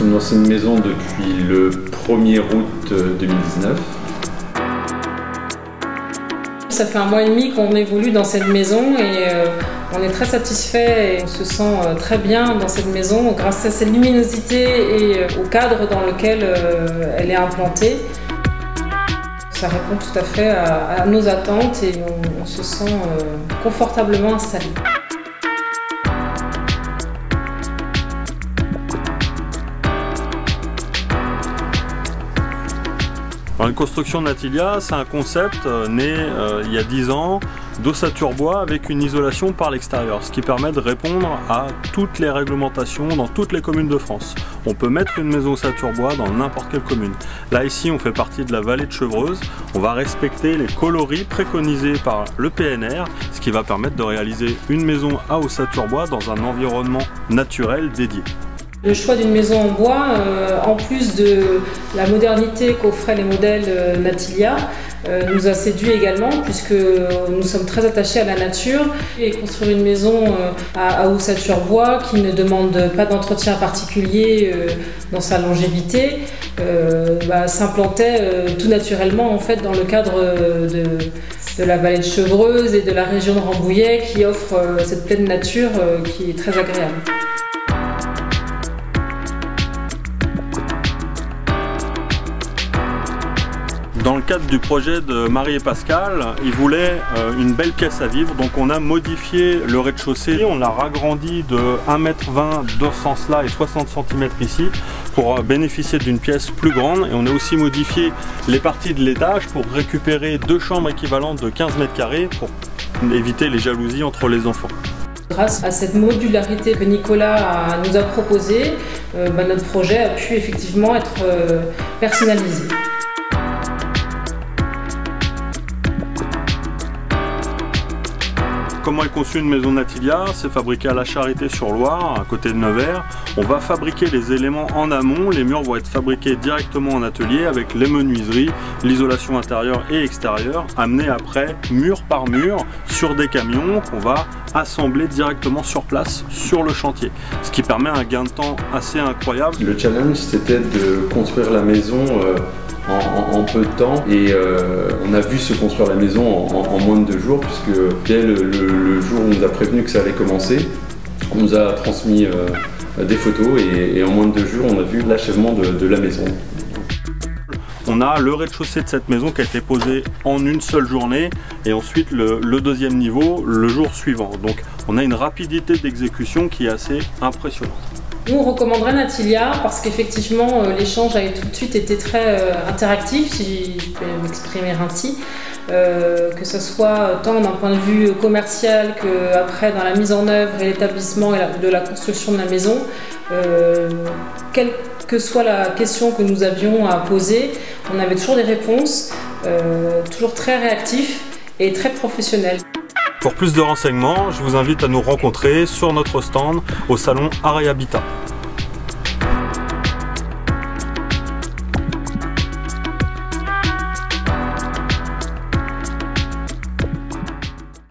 sommes dans cette maison depuis le 1er août 2019. Ça fait 1 mois et demi qu'on évolue dans cette maison et on est très satisfait et on se sent très bien dans cette maison grâce à cette luminosité et au cadre dans lequel elle est implantée. Ça répond tout à fait à nos attentes et on se sent confortablement installé. Alors, une construction Natilia, c'est un concept né il y a 10 ans d'ossature bois avec une isolation par l'extérieur, ce qui permet de répondre à toutes les réglementations dans toutes les communes de France. On peut mettre une maison ossature bois dans n'importe quelle commune. Là ici on fait partie de la vallée de Chevreuse, on va respecter les coloris préconisés par le PNR, ce qui va permettre de réaliser une maison à ossature bois dans un environnement naturel dédié. Le choix d'une maison en bois, en plus de la modernité qu'offraient les modèles Natilia, nous a séduit également puisque nous sommes très attachés à la nature. Et construire une maison à ossature bois qui ne demande pas d'entretien particulier dans sa longévité s'implantait tout naturellement en fait, dans le cadre de la vallée de Chevreuse et de la région de Rambouillet qui offre cette pleine nature qui est très agréable. Dans le cadre du projet de Marie et Pascal, ils voulaient une belle pièce à vivre, donc on a modifié le rez-de-chaussée, on l'a ragrandi de 1,20 m dans ce sens-là et 60 cm ici pour bénéficier d'une pièce plus grande, et on a aussi modifié les parties de l'étage pour récupérer 2 chambres équivalentes de 15 m² pour éviter les jalousies entre les enfants. Grâce à cette modularité que Nicolas nous a proposée, notre projet a pu effectivement être personnalisé. Comment est conçue une maison Natilia? C'est fabriqué à La Charité-sur-Loire, à côté de Nevers. On va fabriquer les éléments en amont, les murs vont être fabriqués directement en atelier avec les menuiseries, l'isolation intérieure et extérieure, amenés après mur par mur sur des camions qu'on va assembler directement sur place, sur le chantier. Ce qui permet un gain de temps assez incroyable. Le challenge, c'était de construire la maison en peu de temps et on a vu se construire la maison en moins de 2 jours puisque dès le jour où on nous a prévenu que ça allait commencer, on nous a transmis des photos et en moins de 2 jours on a vu l'achèvement de la maison. On a le rez-de-chaussée de cette maison qui a été posé en une seule journée et ensuite le 2e niveau le jour suivant. Donc on a une rapidité d'exécution qui est assez impressionnante. Nous, on recommanderait Natilia parce qu'effectivement, l'échange a tout de suite été très interactif, si je peux m'exprimer ainsi. Que ce soit tant d'un point de vue commercial qu'après dans la mise en œuvre et l'établissement de la construction de la maison. Quelle que soit la question que nous avions à poser, on avait toujours des réponses, toujours très réactifs et très professionnels. Pour plus de renseignements, je vous invite à nous rencontrer sur notre stand au salon Art et Habitat.